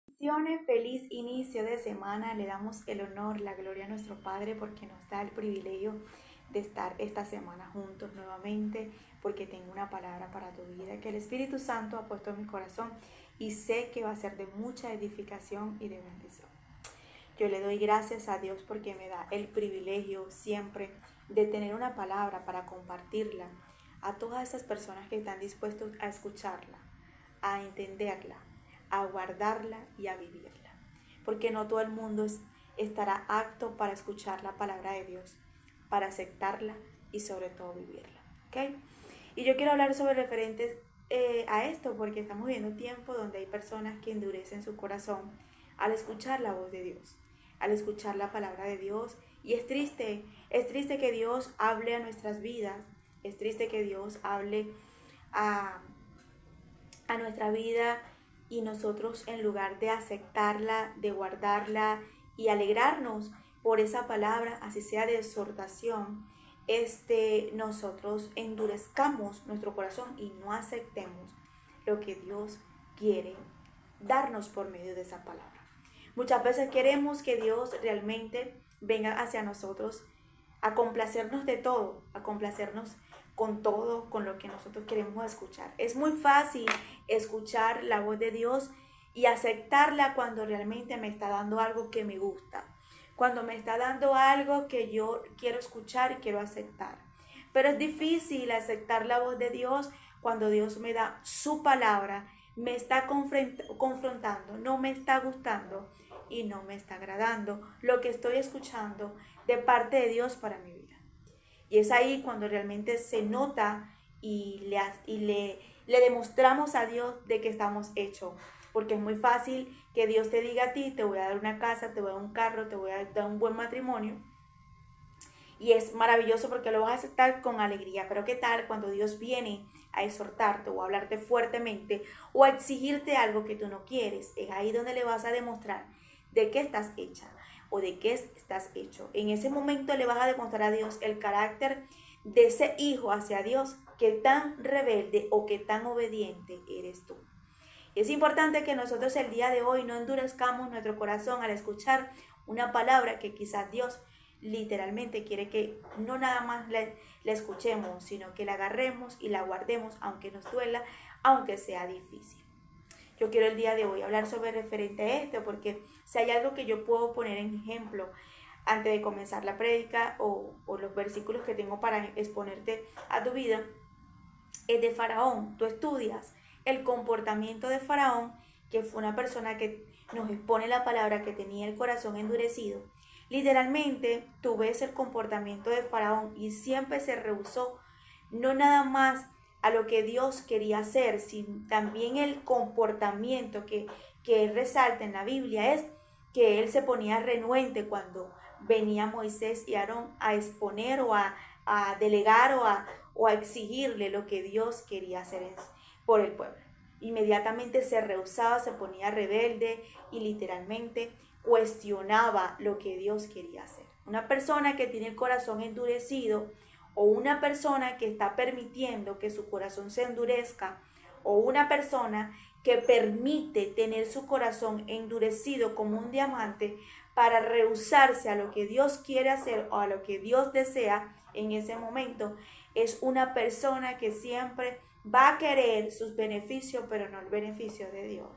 Bendiciones, feliz inicio de semana. Le damos el honor, la gloria a nuestro Padre porque nos da el privilegio de estar esta semana juntos nuevamente, porque tengo una palabra para tu vida que el Espíritu Santo ha puesto en mi corazón y sé que va a ser de mucha edificación y de bendición. Yo le doy gracias a Dios porque me da el privilegio siempre de tener una palabra para compartirla a todas esas personas que están dispuestos a escucharla, a entenderla, a guardarla y a vivirla. Porque no todo el mundo estará apto para escuchar la palabra de Dios, para aceptarla y sobre todo vivirla. ¿Okay? Y yo quiero hablar sobre referentes a esto porque estamos viviendo tiempo donde hay personas que endurecen su corazón al escuchar la voz de Dios, al escuchar la palabra de Dios. Y es triste que Dios hable a nuestras vidas, es triste que Dios hable a, a nuestra vida y nosotros en lugar de aceptarla, de guardarla y alegrarnos por esa palabra, así sea de exhortación, nosotros endurezcamos nuestro corazón y no aceptemos lo que Dios quiere darnos por medio de esa palabra. Muchas veces queremos que Dios realmente venga hacia nosotros a complacernos de todo, a complacernos con todo, con lo que nosotros queremos escuchar. Es muy fácil escuchar la voz de Dios y aceptarla cuando realmente me está dando algo que me gusta, cuando me está dando algo que yo quiero escuchar y quiero aceptar. Pero es difícil aceptar la voz de Dios cuando Dios me da su palabra, me está confrontando, no me está gustando y no me está agradando lo que estoy escuchando de parte de Dios para mi vida. Y es ahí cuando realmente se nota y le demostramos a Dios de que estamos hechos. Porque es muy fácil que Dios te diga a ti, te voy a dar una casa, te voy a dar un carro, te voy a dar un buen matrimonio. Y es maravilloso porque lo vas a aceptar con alegría. Pero ¿qué tal cuando Dios viene a exhortarte o a hablarte fuertemente o a exigirte algo que tú no quieres? Es ahí donde le vas a demostrar de qué estás hecha o de qué estás hecho. En ese momento le vas a demostrar a Dios el carácter de ese hijo hacia Dios, que tan rebelde o que tan obediente eres tú. Es importante que nosotros el día de hoy no endurezcamos nuestro corazón al escuchar una palabra que quizás Dios literalmente quiere que no nada más la escuchemos, sino que la agarremos y la guardemos, aunque nos duela, aunque sea difícil. Yo quiero el día de hoy hablar sobre referente a esto, porque si hay algo que yo puedo poner en ejemplo antes de comenzar la prédica o los versículos que tengo para exponerte a tu vida, es de Faraón. Tú estudias el comportamiento de Faraón, que fue una persona que nos expone la palabra que tenía el corazón endurecido. Literalmente tú ves el comportamiento de Faraón y siempre se rehusó, no nada más a lo que Dios quería hacer, sino también el comportamiento que él resalta en la Biblia es que él se ponía renuente cuando venía Moisés y Aarón a exponer a delegar o a exigirle lo que Dios quería hacer por el pueblo. Inmediatamente se rehusaba, se ponía rebelde y literalmente cuestionaba lo que Dios quería hacer. Una persona que tiene el corazón endurecido o una persona que está permitiendo que su corazón se endurezca o una persona que permite tener su corazón endurecido como un diamante para rehusarse a lo que Dios quiere hacer o a lo que Dios desea en ese momento, es una persona que siempre va a querer sus beneficios, pero no el beneficio de Dios.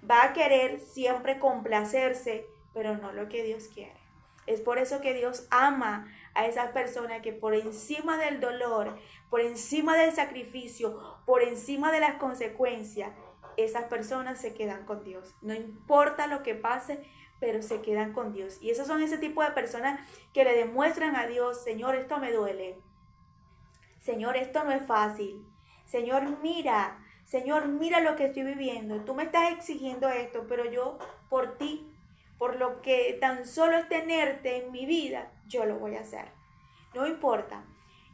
Va a querer siempre complacerse, pero no lo que Dios quiere. Es por eso que Dios ama a esas personas que por encima del dolor, por encima del sacrificio, por encima de las consecuencias, esas personas se quedan con Dios. No importa lo que pase, pero se quedan con Dios. Y esos son ese tipo de personas que le demuestran a Dios, Señor, esto me duele. Señor, esto no es fácil. Señor, mira lo que estoy viviendo. Tú me estás exigiendo esto, pero yo por ti, por lo que tan solo es tenerte en mi vida, yo lo voy a hacer. No importa.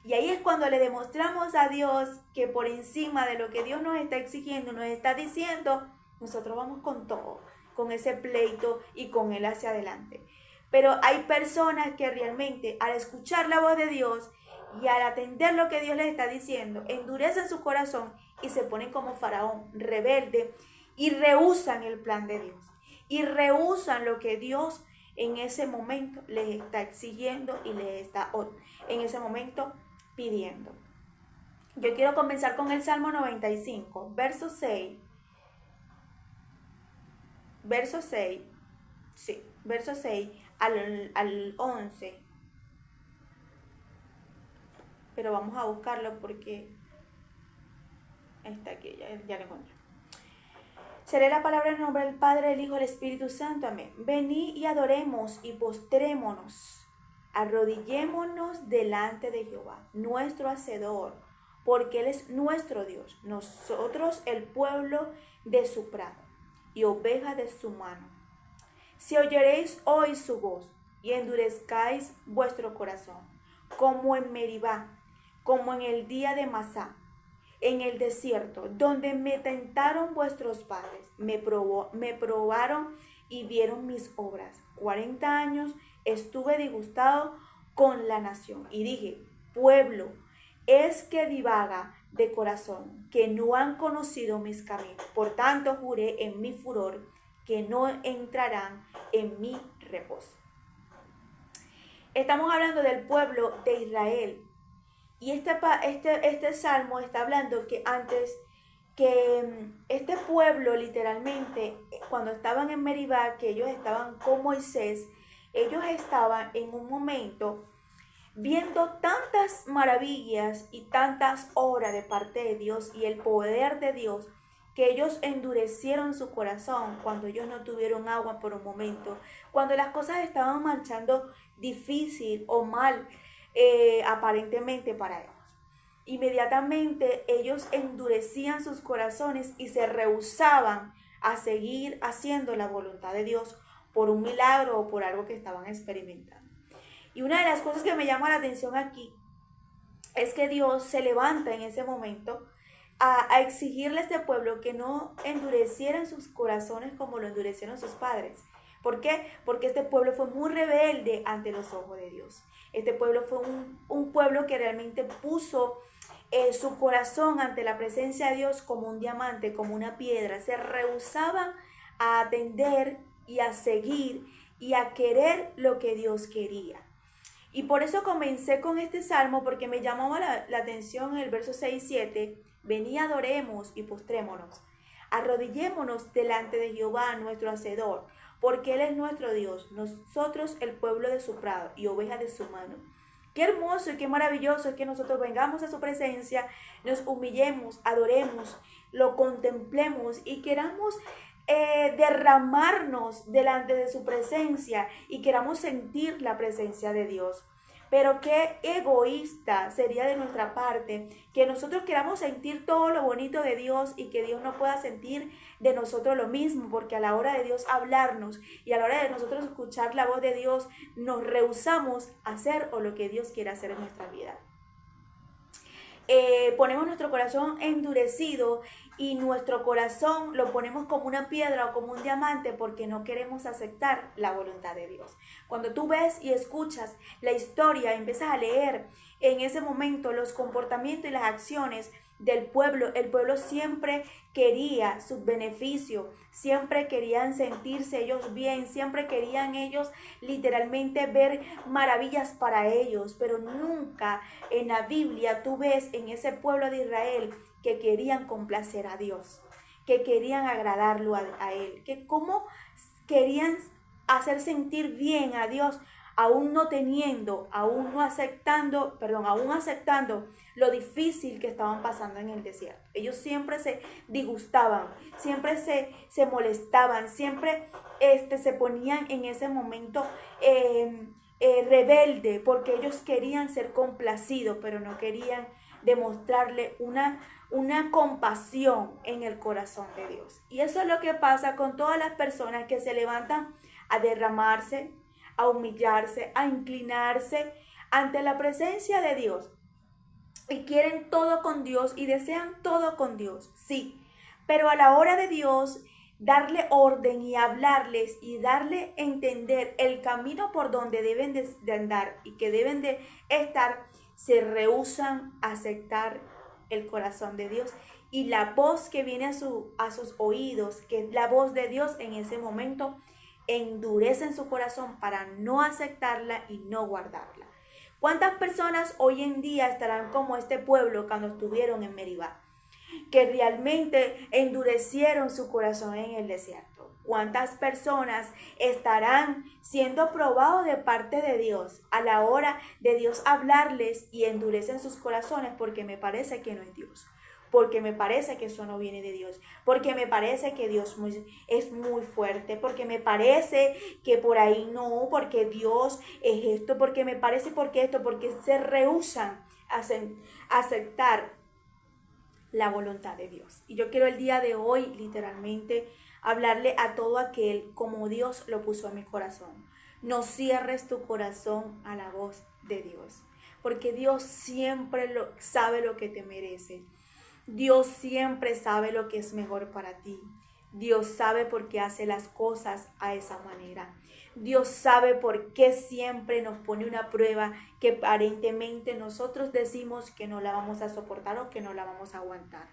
Y ahí es cuando le demostramos a Dios que por encima de lo que Dios nos está exigiendo, nos está diciendo, nosotros vamos con todo, con ese pleito y con Él hacia adelante. Pero hay personas que realmente al escuchar la voz de Dios y al atender lo que Dios les está diciendo, endurecen su corazón y se ponen como Faraón, rebelde, y rehúsan el plan de Dios y rehúsan lo que Dios en ese momento les está exigiendo y les está en ese momento pidiendo. Yo quiero comenzar con el Salmo 95, verso 6. Verso 6, sí, verso 6 al 11. Pero vamos a buscarlo porque está aquí, ya lo encontré. Seré la palabra en nombre del Padre, del Hijo y del Espíritu Santo. Amén. Venid y adoremos y postrémonos. Arrodillémonos delante de Jehová, nuestro Hacedor, porque Él es nuestro Dios, nosotros el pueblo de su prado y oveja de su mano. Si oyeréis hoy su voz y endurezcáis vuestro corazón, como en Meribá, como en el día de Masá, en el desierto, donde me tentaron vuestros padres, me probaron y vieron mis obras. 40 años estuve disgustado con la nación y dije, pueblo es que divaga de corazón, que no han conocido mis caminos. Por tanto juré en mi furor que no entrarán en mi reposo. Estamos hablando del pueblo de Israel. Y este salmo está hablando que antes que este pueblo literalmente, cuando estaban en Meribá, que ellos estaban con Moisés, ellos estaban en un momento viendo tantas maravillas y tantas obras de parte de Dios y el poder de Dios, que ellos endurecieron su corazón cuando ellos no tuvieron agua por un momento, cuando las cosas estaban marchando difícil o mal, aparentemente para ellos. Inmediatamente ellos endurecían sus corazones y se rehusaban a seguir haciendo la voluntad de Dios por un milagro o por algo que estaban experimentando. Y una de las cosas que me llama la atención aquí es que Dios se levanta en ese momento a exigirle a este pueblo que no endurecieran sus corazones como lo endurecieron sus padres. ¿Por qué? Porque este pueblo fue muy rebelde ante los ojos de Dios. Este pueblo fue un pueblo que realmente puso su corazón ante la presencia de Dios como un diamante, como una piedra. Se rehusaban a atender y a seguir y a querer lo que Dios quería. Y por eso comencé con este salmo, porque me llamaba la atención en el verso 6 y 7. Vení, adoremos y postrémonos. Arrodillémonos delante de Jehová, nuestro Hacedor, porque Él es nuestro Dios, nosotros el pueblo de su prado y oveja de su mano. Qué hermoso y qué maravilloso es que nosotros vengamos a su presencia, nos humillemos, adoremos, lo contemplemos y queramos derramarnos delante de su presencia y queramos sentir la presencia de Dios. Pero qué egoísta sería de nuestra parte que nosotros queramos sentir todo lo bonito de Dios y que Dios no pueda sentir de nosotros lo mismo, porque a la hora de Dios hablarnos y a la hora de nosotros escuchar la voz de Dios, nos rehusamos a hacer o lo que Dios quiere hacer en nuestra vida. Ponemos nuestro corazón endurecido y nuestro corazón lo ponemos como una piedra o como un diamante porque no queremos aceptar la voluntad de Dios. Cuando tú ves y escuchas la historia, empiezas a leer en ese momento los comportamientos y las acciones del pueblo, el pueblo siempre quería sus beneficios, siempre querían sentirse ellos bien, siempre querían ellos literalmente ver maravillas para ellos, pero nunca en la Biblia tú ves en ese pueblo de Israel que querían complacer a Dios, que querían agradarlo a Él, que cómo querían hacer sentir bien a Dios, aún no teniendo, aún aceptando lo difícil que estaban pasando en el desierto. Ellos siempre se disgustaban, siempre se molestaban, siempre se ponían en ese momento rebelde, porque ellos querían ser complacidos, pero no querían demostrarle una compasión en el corazón de Dios. Y eso es lo que pasa con todas las personas que se levantan a derramarse, a humillarse, a inclinarse ante la presencia de Dios. Y quieren todo con Dios y desean todo con Dios, sí. Pero a la hora de Dios, darle orden y hablarles y darle a entender el camino por donde deben de andar y que deben de estar, se rehúsan a aceptar el corazón de Dios y la voz que viene a sus oídos, que es la voz de Dios en ese momento, endurecen su corazón para no aceptarla y no guardarla. ¿Cuántas personas hoy en día estarán como este pueblo cuando estuvieron en Meribá, que realmente endurecieron su corazón en el desierto? ¿Cuántas personas estarán siendo probados de parte de Dios a la hora de Dios hablarles y endurecen sus corazones porque me parece que no es Dios? Porque me parece que eso no viene de Dios, porque me parece que Dios es muy fuerte, porque me parece que por ahí no, porque Dios es esto, porque me parece, porque esto, porque se rehúsan a aceptar la voluntad de Dios. Y yo quiero el día de hoy literalmente hablarle a todo aquel como Dios lo puso en mi corazón. No cierres tu corazón a la voz de Dios, porque Dios siempre sabe lo que te merece. Dios siempre sabe lo que es mejor para ti. Dios sabe por qué hace las cosas a esa manera. Dios sabe por qué siempre nos pone una prueba que aparentemente nosotros decimos que no la vamos a soportar o que no la vamos a aguantar.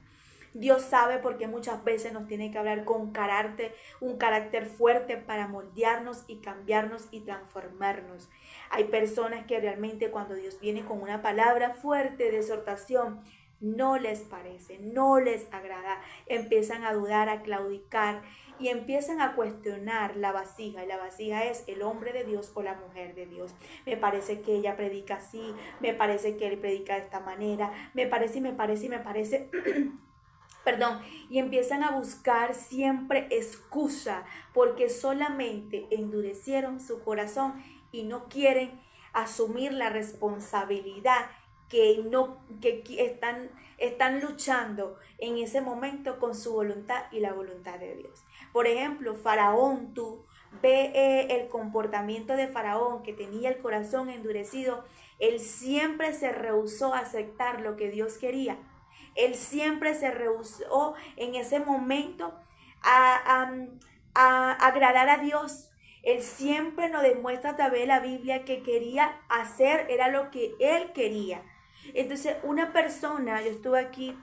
Dios sabe por qué muchas veces nos tiene que hablar con un carácter fuerte para moldearnos y cambiarnos y transformarnos. Hay personas que realmente cuando Dios viene con una palabra fuerte de exhortación, no les parece, no les agrada, empiezan a dudar, a claudicar y empiezan a cuestionar la vasija. Y la vasija es el hombre de Dios o la mujer de Dios. Me parece que ella predica así, me parece que él predica de esta manera, me parece, perdón, y empiezan a buscar siempre excusa porque solamente endurecieron su corazón y no quieren asumir la responsabilidad que están luchando en ese momento con su voluntad y la voluntad de Dios. Por ejemplo, Faraón, tú ve el comportamiento de Faraón, que tenía el corazón endurecido. Él siempre se rehusó a aceptar lo que Dios quería. Él siempre se rehusó en ese momento a agradar a Dios. Él siempre nos demuestra a través de la Biblia que quería hacer, era lo que él quería. Entonces, una persona, yo estuve aquí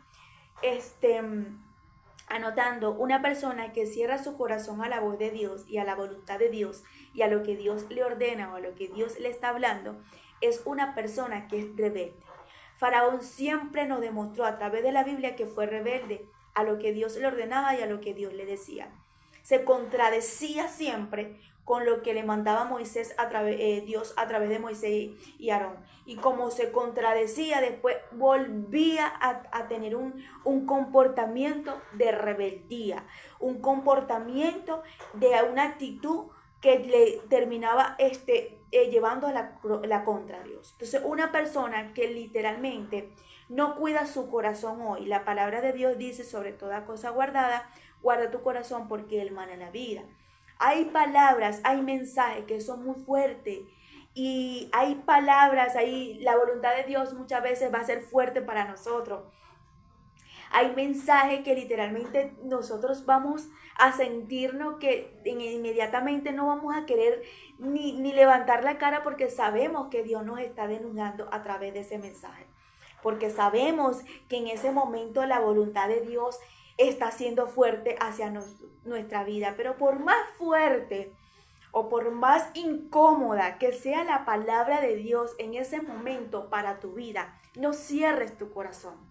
anotando, una persona que cierra su corazón a la voz de Dios y a la voluntad de Dios y a lo que Dios le ordena o a lo que Dios le está hablando, es una persona que es rebelde. Faraón siempre nos demostró a través de la Biblia que fue rebelde a lo que Dios le ordenaba y a lo que Dios le decía. Se contradecía siempre con lo que le mandaba Dios a través de Moisés y Aarón. Y como se contradecía, después volvía a tener un comportamiento de rebeldía, un comportamiento de una actitud que le terminaba llevando a la contra Dios. Entonces, una persona que literalmente no cuida su corazón hoy, la palabra de Dios dice: sobre toda cosa guardada, guarda tu corazón porque él mana la vida. Hay palabras, hay mensajes que son muy fuertes y hay palabras, la voluntad de Dios muchas veces va a ser fuerte para nosotros. Hay mensajes que literalmente nosotros vamos a sentirnos que inmediatamente no vamos a querer ni levantar la cara porque sabemos que Dios nos está denudando a través de ese mensaje. Porque sabemos que en ese momento la voluntad de Dios está siendo fuerte hacia nuestra vida. Pero por más fuerte o por más incómoda que sea la palabra de Dios en ese momento para tu vida, no cierres tu corazón.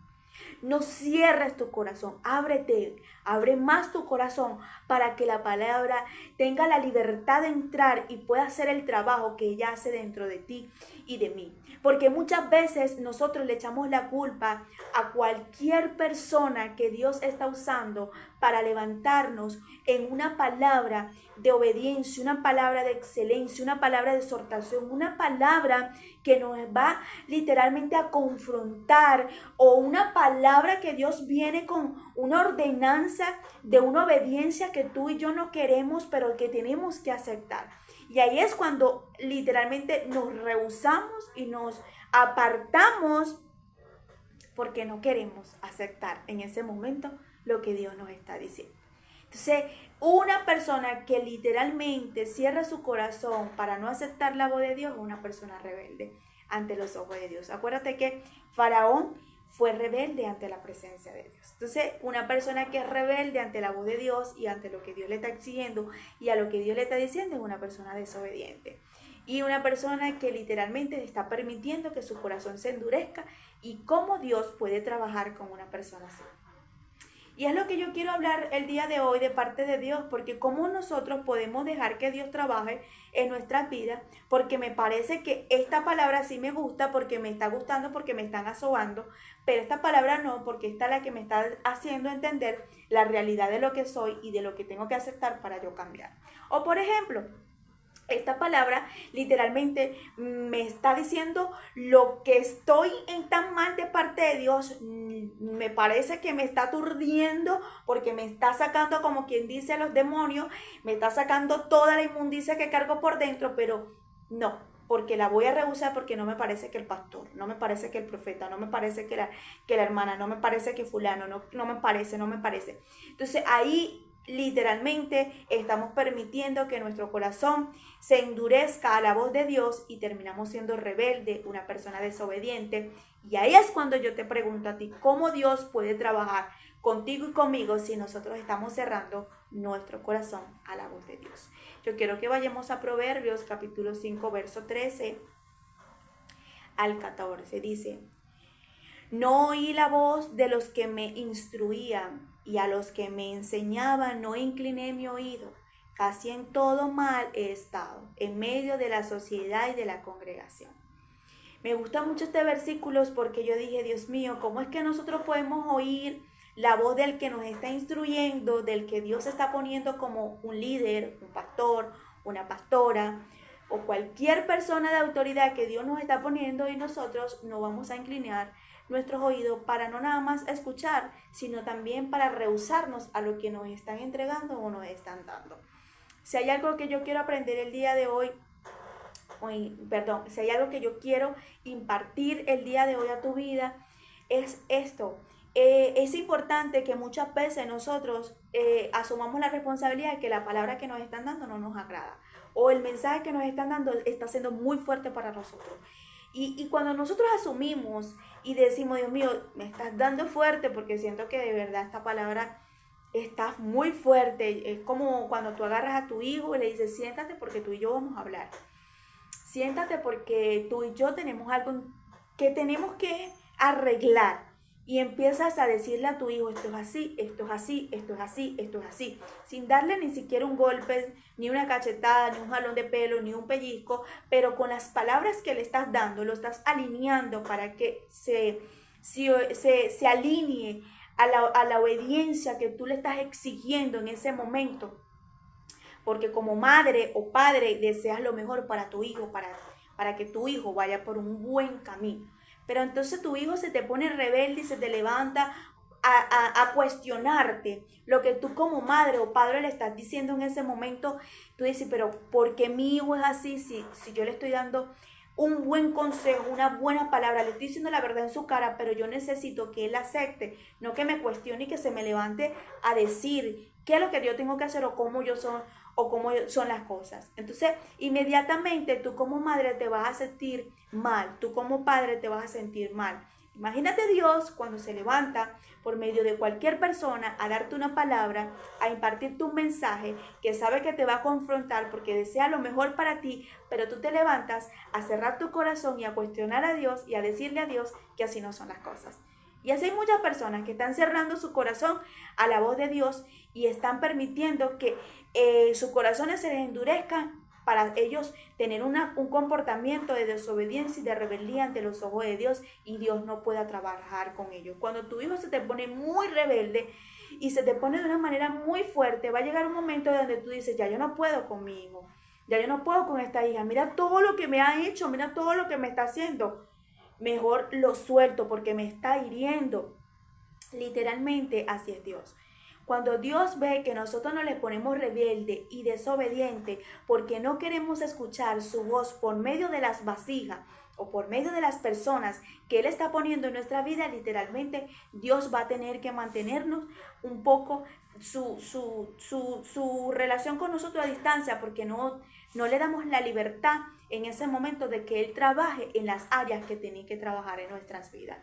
No cierres tu corazón, abre más tu corazón para que la palabra tenga la libertad de entrar y pueda hacer el trabajo que ella hace dentro de ti y de mí. Porque muchas veces nosotros le echamos la culpa a cualquier persona que Dios está usando para levantarnos en una palabra de obediencia, una palabra de excelencia, una palabra de exhortación, una palabra que nos va literalmente a confrontar, o una palabra que Dios viene con una ordenanza de una obediencia que tú y yo no queremos, pero que tenemos que aceptar. Y ahí es cuando literalmente nos rehusamos y nos apartamos porque no queremos aceptar en ese momento lo que Dios nos está diciendo. Entonces, una persona que literalmente cierra su corazón para no aceptar la voz de Dios es una persona rebelde ante los ojos de Dios. Acuérdate que Faraón fue rebelde ante la presencia de Dios. Entonces, una persona que es rebelde ante la voz de Dios y ante lo que Dios le está exigiendo y a lo que Dios le está diciendo es una persona desobediente. Y una persona que literalmente está permitiendo que su corazón se endurezca y cómo Dios puede trabajar con una persona así. Y es lo que yo quiero hablar el día de hoy de parte de Dios, porque cómo nosotros podemos dejar que Dios trabaje en nuestras vidas, porque me parece que esta palabra sí me gusta, porque me está gustando, porque me están asobando, pero esta palabra no, porque esta es la que me está haciendo entender la realidad de lo que soy y de lo que tengo que aceptar para yo cambiar. O por ejemplo, esta palabra literalmente me está diciendo lo que estoy en tan mal de parte de Dios. Me parece que me está aturdiendo porque me está sacando, como quien dice, los demonios, me está sacando toda la inmundicia que cargo por dentro, pero no, porque la voy a rehusar porque no me parece que el pastor, no me parece que el profeta, no me parece que la hermana, no me parece que fulano, no me parece. Entonces ahí literalmente estamos permitiendo que nuestro corazón se endurezca a la voz de Dios y terminamos siendo rebelde, una persona desobediente. Y ahí es cuando yo te pregunto a ti, ¿cómo Dios puede trabajar contigo y conmigo si nosotros estamos cerrando nuestro corazón a la voz de Dios? Yo quiero que vayamos a Proverbios capítulo 5, verso 13 al 14. Dice: no oí la voz de los que me instruían, y a los que me enseñaban no incliné mi oído. Casi en todo mal he estado, en medio de la sociedad y de la congregación. Me gusta mucho este versículo porque yo dije, Dios mío, ¿cómo es que nosotros podemos oír la voz del que nos está instruyendo, del que Dios está poniendo como un líder, un pastor, una pastora, o cualquier persona de autoridad que Dios nos está poniendo, y nosotros no vamos a inclinar nuestros oídos para no nada más escuchar, sino también para rehusarnos a lo que nos están entregando o nos están dando? Si hay algo que yo quiero aprender el día de hoy, si hay algo que yo quiero impartir el día de hoy a tu vida, es esto. Es importante que muchas veces nosotros asumamos la responsabilidad de que la palabra que nos están dando no nos agrada, o el mensaje que nos están dando está siendo muy fuerte para nosotros. Y cuando nosotros asumimos y decimos, Dios mío, me estás dando fuerte porque siento que de verdad esta palabra está muy fuerte. Es como cuando tú agarras a tu hijo y le dices, siéntate porque tú y yo vamos a hablar. Siéntate porque tú y yo tenemos algo que tenemos que arreglar. Y empiezas a decirle a tu hijo, esto es así, esto es así, esto es así, esto es así, sin darle ni siquiera un golpe, ni una cachetada, ni un jalón de pelo, ni un pellizco, pero con las palabras que le estás dando, lo estás alineando para que se alinee a la obediencia que tú le estás exigiendo en ese momento. Porque como madre o padre deseas lo mejor para tu hijo, para que tu hijo vaya por un buen camino. Pero entonces tu hijo se te pone rebelde y se te levanta a cuestionarte lo que tú como madre o padre le estás diciendo en ese momento. Tú dices, pero ¿por qué mi hijo es así si yo le estoy dando un buen consejo, una buena palabra, le estoy diciendo la verdad en su cara, pero yo necesito que él acepte, no que me cuestione y que se me levante a decir qué es lo que yo tengo que hacer o cómo son las cosas? Entonces, inmediatamente tú como madre te vas a sentir mal, tú como padre te vas a sentir mal. Imagínate Dios cuando se levanta por medio de cualquier persona a darte una palabra, a impartirte un mensaje que sabe que te va a confrontar porque desea lo mejor para ti, pero tú te levantas a cerrar tu corazón y a cuestionar a Dios y a decirle a Dios que así no son las cosas. Y así hay muchas personas que están cerrando su corazón a la voz de Dios y están permitiendo que sus corazones se les endurezcan para ellos tener un comportamiento de desobediencia y de rebeldía ante los ojos de Dios, y Dios no pueda trabajar con ellos. Cuando tu hijo se te pone muy rebelde y se te pone de una manera muy fuerte, va a llegar un momento donde tú dices, ya yo no puedo con mi hijo, ya yo no puedo con esta hija, mira todo lo que me ha hecho, mira todo lo que me está haciendo, mejor lo suelto porque me está hiriendo. Literalmente así es Dios. Cuando Dios ve que nosotros nos le ponemos rebelde y desobediente porque no queremos escuchar su voz por medio de las vasijas o por medio de las personas que Él está poniendo en nuestra vida, literalmente Dios va a tener que mantenernos un poco su relación con nosotros a distancia, porque no le damos la libertad en ese momento de que Él trabaje en las áreas que tiene que trabajar en nuestras vidas.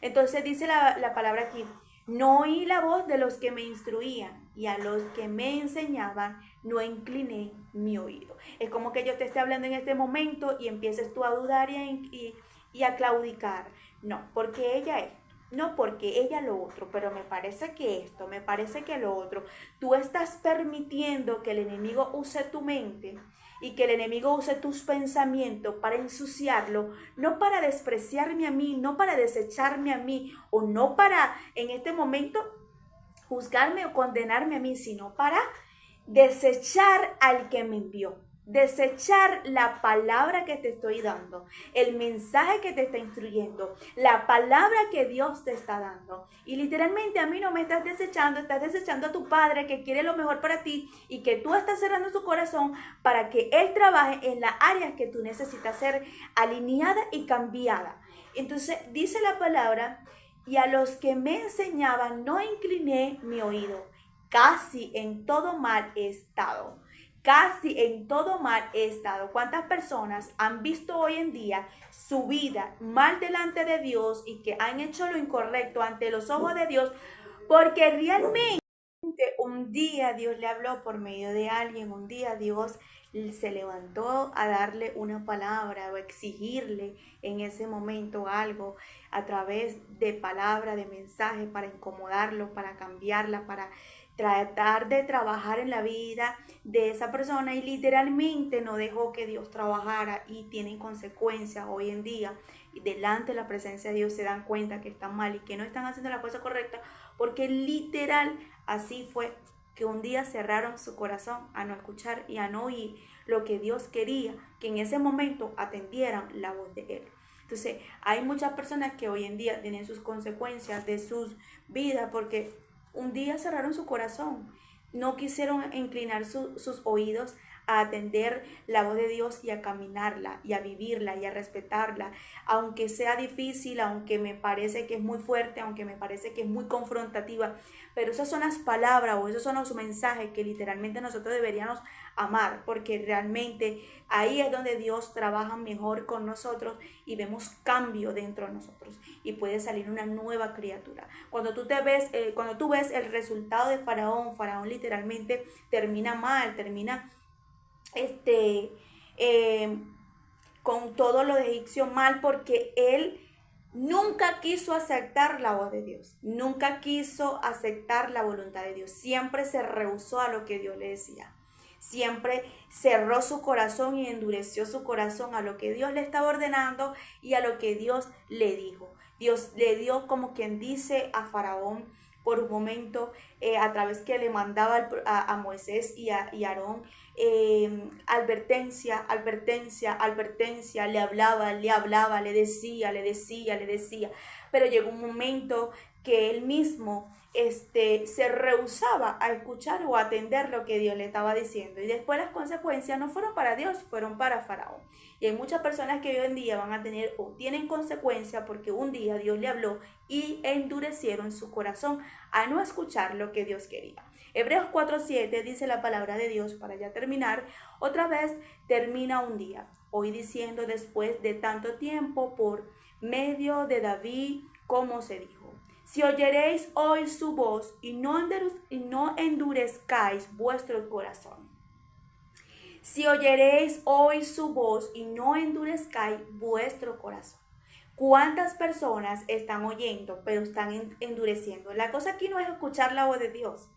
Entonces dice la palabra aquí, no oí la voz de los que me instruían y a los que me enseñaban no incliné mi oído. Es como que yo te esté hablando en este momento y empieces tú a dudar y a claudicar. No, porque ella es. No porque ella lo otro, pero me parece que esto, me parece que lo otro. Tú estás permitiendo que el enemigo use tu mente y que el enemigo use tus pensamientos para ensuciarlo, no para despreciarme a mí, no para desecharme a mí, o no para en este momento juzgarme o condenarme a mí, sino para desechar al que me envió. Desechar la palabra que te estoy dando, el mensaje que te está instruyendo, la palabra que Dios te está dando. Y literalmente a mí no me estás desechando a tu padre que quiere lo mejor para ti y que tú estás cerrando su corazón para que él trabaje en las áreas que tú necesitas ser alineada y cambiada. Entonces dice la palabra, y a los que me enseñaban no incliné mi oído. Casi en todo mal he estado. Casi en todo mal he estado. ¿Cuántas personas han visto hoy en día su vida mal delante de Dios y que han hecho lo incorrecto ante los ojos de Dios? Porque realmente un día Dios le habló por medio de alguien, un día Dios se levantó a darle una palabra o exigirle en ese momento algo a través de palabra, de mensaje para incomodarlo, para cambiarla, para tratar de trabajar en la vida de esa persona y literalmente no dejó que Dios trabajara y tienen consecuencias hoy en día y delante de la presencia de Dios se dan cuenta que están mal y que no están haciendo la cosa correcta porque literal así fue que un día cerraron su corazón a no escuchar y a no oír lo que Dios quería, que en ese momento atendieran la voz de Él. Entonces, hay muchas personas que hoy en día tienen sus consecuencias de sus vidas porque un día cerraron su corazón, no quisieron inclinar sus oídos a atender la voz de Dios y a caminarla y a vivirla y a respetarla, aunque sea difícil, aunque me parece que es muy fuerte, aunque me parece que es muy confrontativa, pero esas son las palabras o esos son los mensajes que literalmente nosotros deberíamos amar, porque realmente ahí es donde Dios trabaja mejor con nosotros y vemos cambio dentro de nosotros y puede salir una nueva criatura. Cuando tú ves el resultado de Faraón literalmente termina mal, termina eh, con todo lo de egipcio mal porque él nunca quiso aceptar la voz de Dios, nunca quiso aceptar la voluntad de Dios, siempre se rehusó a lo que Dios le decía. Siempre cerró su corazón y endureció su corazón a lo que Dios le estaba ordenando y a lo que Dios le dijo. Dios le dio como quien dice a Faraón por un momento a través que le mandaba a Moisés y a Aarón advertencia, advertencia, advertencia, le hablaba, le decía, pero llegó un momento que él mismo se rehusaba a escuchar o a atender lo que Dios le estaba diciendo. Y después las consecuencias no fueron para Dios, fueron para Faraón. Y hay muchas personas que hoy en día van a tener o tienen consecuencias porque un día Dios le habló y endurecieron su corazón a no escuchar lo que Dios quería. Hebreos 4:7 dice la palabra de Dios, para ya terminar, otra vez termina un día, hoy diciendo después de tanto tiempo por medio de David, como se dijo. Si oyeréis hoy su voz y no endurezcáis vuestro corazón. Si oyeréis hoy su voz y no endurezcáis vuestro corazón. ¿Cuántas personas están oyendo pero están endureciendo? La cosa aquí no es escuchar la voz de Dios.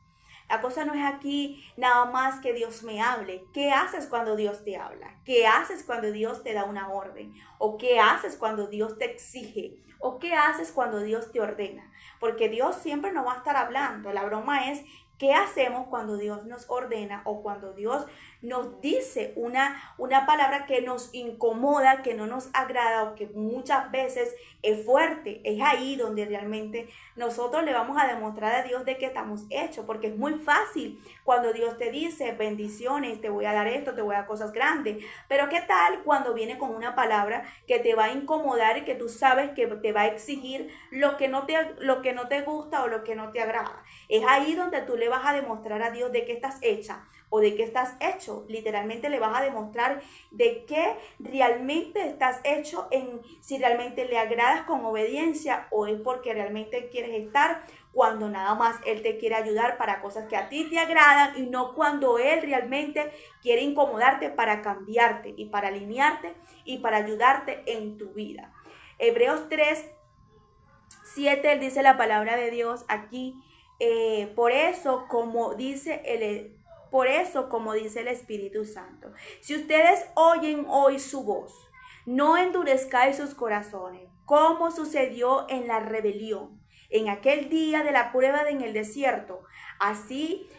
La cosa no es aquí nada más que Dios me hable. ¿Qué haces cuando Dios te habla? ¿Qué haces cuando Dios te da una orden? ¿O qué haces cuando Dios te exige? ¿O qué haces cuando Dios te ordena? Porque Dios siempre nos va a estar hablando. La broma es ¿qué hacemos cuando Dios nos ordena o cuando Dios nos dice una palabra que nos incomoda, que no nos agrada o que muchas veces es fuerte? Es ahí donde realmente nosotros le vamos a demostrar a Dios de que estamos hechos, porque es muy fácil cuando Dios te dice bendiciones, te voy a dar esto, te voy a dar cosas grandes, pero ¿qué tal cuando viene con una palabra que te va a incomodar y que tú sabes que te va a exigir lo que no te gusta o lo que no te agrada? Es ahí donde tú le le vas a demostrar a Dios de qué estás hecha o de qué estás hecho. Literalmente le vas a demostrar de qué realmente estás hecho, en si realmente le agradas con obediencia o es porque realmente quieres estar cuando nada más Él te quiere ayudar para cosas que a ti te agradan y no cuando Él realmente quiere incomodarte para cambiarte y para alinearte y para ayudarte en tu vida. Hebreos 3:7 dice la palabra de Dios aquí. Por eso, como dice el Espíritu Santo, si ustedes oyen hoy su voz, no endurezcáis sus corazones, como sucedió en la rebelión, en aquel día de la prueba en el desierto. Así,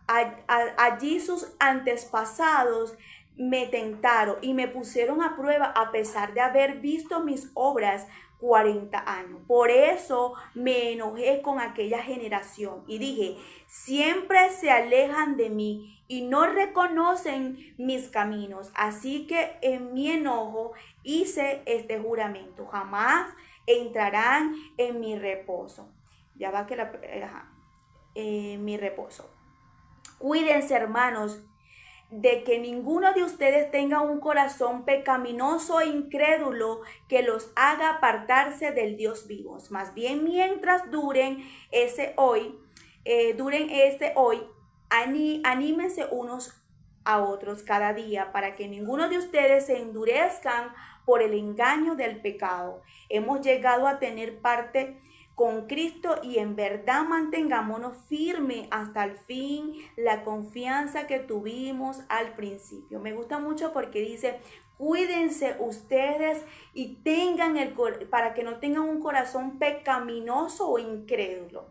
allí sus antepasados me tentaron y me pusieron a prueba a pesar de haber visto mis obras 40 años. Por eso me enojé con aquella generación y dije, siempre se alejan de mí y no reconocen mis caminos. Así que en mi enojo hice este juramento, jamás entrarán en mi reposo. Ya va que mi reposo. Cuídense, hermanos, de que ninguno de ustedes tenga un corazón pecaminoso e incrédulo que los haga apartarse del Dios vivo. Más bien, mientras duren ese hoy, anímense unos a otros cada día para que ninguno de ustedes se endurezcan por el engaño del pecado. Hemos llegado a tener parte con Cristo y en verdad mantengámonos firmes hasta el fin, la confianza que tuvimos al principio. Me gusta mucho porque dice, cuídense ustedes y para que no tengan un corazón pecaminoso o incrédulo.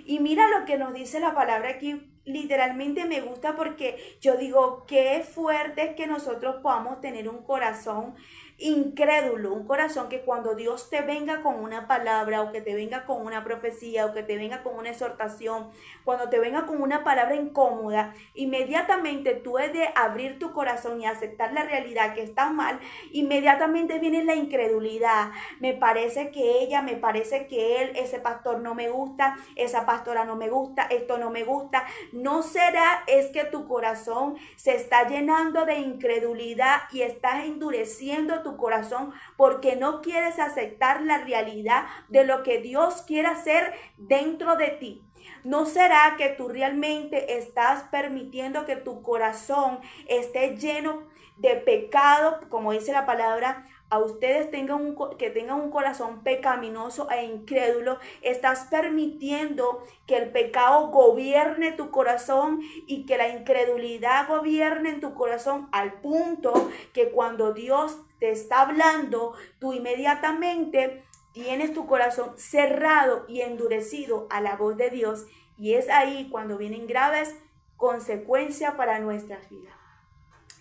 Y mira lo que nos dice la palabra aquí. Literalmente me gusta porque yo digo, qué fuerte es que nosotros podamos tener un corazón incrédulo, un corazón que cuando Dios te venga con una palabra o que te venga con una profecía o que te venga con una exhortación, cuando te venga con una palabra incómoda, inmediatamente tú has de abrir tu corazón y aceptar la realidad que está mal. Inmediatamente viene la incredulidad. Me parece que me parece que él, ese pastor no me gusta, esa pastora no me gusta, esto no me gusta. ¿No será es que tu corazón se está llenando de incredulidad y estás endureciendo tu corazón porque no quieres aceptar la realidad de lo que Dios quiere hacer dentro de ti? ¿No será que tú realmente estás permitiendo que tu corazón esté lleno de pecado, como dice la palabra? A ustedes que tengan un corazón pecaminoso e incrédulo, estás permitiendo que el pecado gobierne tu corazón y que la incredulidad gobierne en tu corazón al punto que cuando Dios te está hablando, tú inmediatamente tienes tu corazón cerrado y endurecido a la voz de Dios, y es ahí cuando vienen graves consecuencias para nuestras vidas.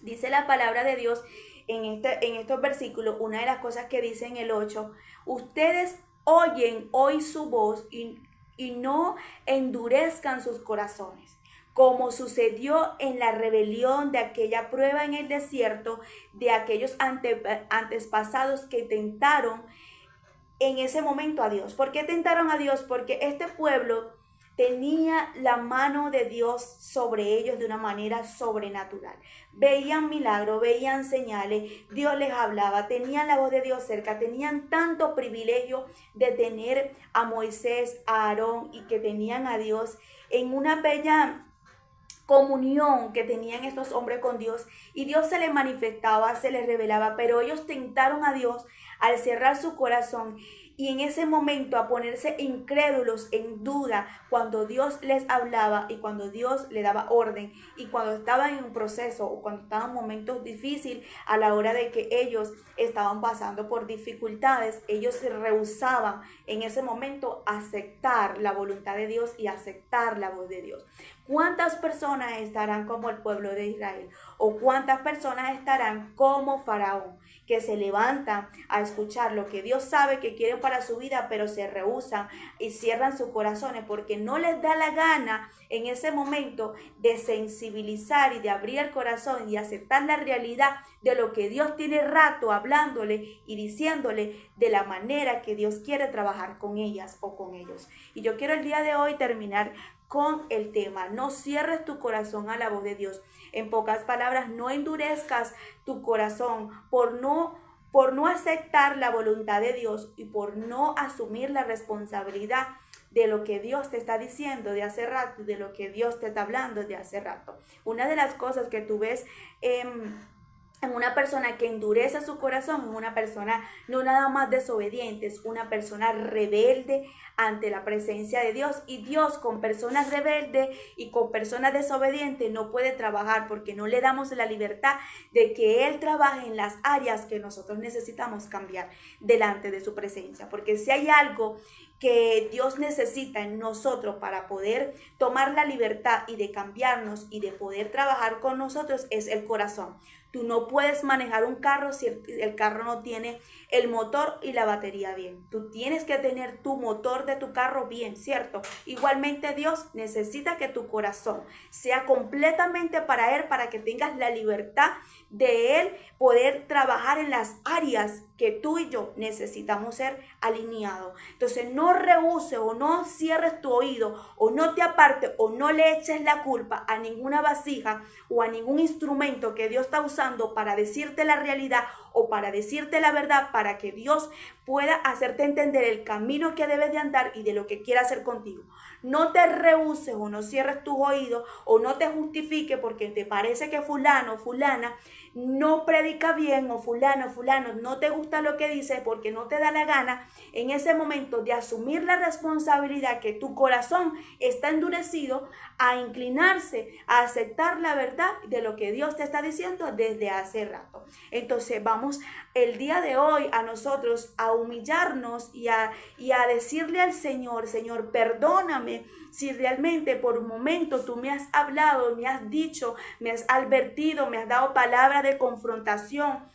Dice la palabra de Dios en estos versículos, una de las cosas que dice en el 8, ustedes oyen hoy su voz y no endurezcan sus corazones, como sucedió en la rebelión de aquella prueba en el desierto, de aquellos antepasados que tentaron en ese momento a Dios. ¿Por qué tentaron a Dios? Porque este pueblo tenía la mano de Dios sobre ellos de una manera sobrenatural. Veían milagros, veían señales, Dios les hablaba, tenían la voz de Dios cerca, tenían tanto privilegio de tener a Moisés, a Aarón y que tenían a Dios en una bella comunión que tenían estos hombres con Dios, y Dios se les manifestaba, se les revelaba, pero ellos tentaron a Dios al cerrar su corazón y en ese momento a ponerse incrédulos, en duda, cuando Dios les hablaba y cuando Dios le daba orden, y cuando estaban en un proceso o cuando estaban en momentos difíciles, a la hora de que ellos estaban pasando por dificultades, ellos se rehusaban en ese momento a aceptar la voluntad de Dios y aceptar la voz de Dios. ¿Cuántas personas estarán como el pueblo de Israel? ¿O cuántas personas estarán como Faraón, que se levantan a escuchar lo que Dios sabe que quieren para su vida, pero se rehúsan y cierran sus corazones porque no les da la gana en ese momento de sensibilizar y de abrir el corazón y aceptar la realidad de lo que Dios tiene rato hablándole y diciéndole de la manera que Dios quiere trabajar con ellas o con ellos? Y yo quiero el día de hoy terminar con el tema. No cierres tu corazón a la voz de Dios. En pocas palabras, no endurezcas tu corazón por no aceptar la voluntad de Dios y por no asumir la responsabilidad de lo que Dios te está diciendo de hace rato, de lo que Dios te está hablando de hace rato. Una de las cosas que tú ves en una persona que endurece su corazón, en una persona no nada más desobediente, es una persona rebelde ante la presencia de Dios. Y Dios con personas rebeldes y con personas desobedientes no puede trabajar, porque no le damos la libertad de que Él trabaje en las áreas que nosotros necesitamos cambiar delante de su presencia. Porque si hay algo que Dios necesita en nosotros para poder tomar la libertad y de cambiarnos y de poder trabajar con nosotros, es el corazón. Tú no puedes manejar un carro si el carro no tiene el motor y la batería bien. Tú tienes que tener tu motor de tu carro bien, ¿cierto? Igualmente Dios necesita que tu corazón sea completamente para Él, para que tengas la libertad de Él poder trabajar en las áreas que tú y yo necesitamos ser alineados. Entonces no rehuses o no cierres tu oído o no te apartes o no le eches la culpa a ninguna vasija o a ningún instrumento que Dios está usando para decirte la realidad o para decirte la verdad, para que Dios pueda hacerte entender el camino que debes de andar y de lo que quiere hacer contigo. No te rehuses o no cierres tus oídos o no te justifiques porque te parece que fulano o fulana no predica bien o fulano no te gusta lo que dice porque no te da la gana en ese momento de asumir la responsabilidad que tu corazón está endurecido a inclinarse, a aceptar la verdad de lo que Dios te está diciendo desde hace rato. Entonces vamos el día de hoy a nosotros a humillarnos y a decirle al Señor, Señor, perdóname si realmente por un momento tú me has hablado, me has dicho, me has advertido, me has dado palabras de confrontación,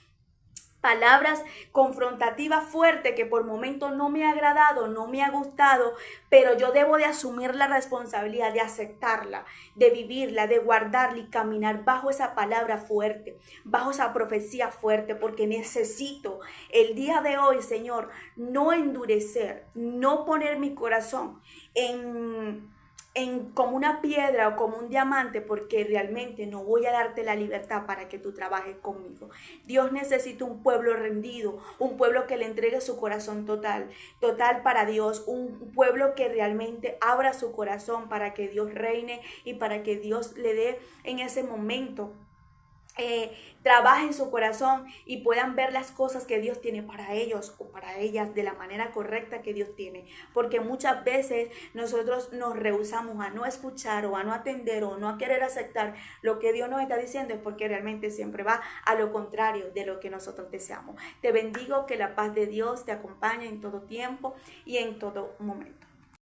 palabras confrontativas fuertes que por momentos no me ha agradado, no me ha gustado, pero yo debo de asumir la responsabilidad de aceptarla, de vivirla, de guardarla y caminar bajo esa palabra fuerte, bajo esa profecía fuerte, porque necesito el día de hoy, Señor, no endurecer, no poner mi corazón como una piedra o como un diamante, porque realmente no voy a darte la libertad para que tú trabajes conmigo. Dios necesita un pueblo rendido, un pueblo que le entregue su corazón total para Dios, un pueblo que realmente abra su corazón para que Dios reine y para que Dios le dé en ese momento trabaje en su corazón y puedan ver las cosas que Dios tiene para ellos o para ellas de la manera correcta que Dios tiene, porque muchas veces nosotros nos rehusamos a no escuchar o a no atender o no a querer aceptar lo que Dios nos está diciendo, es porque realmente siempre va a lo contrario de lo que nosotros deseamos. Te bendigo, que la paz de Dios te acompañe en todo tiempo y en todo momento.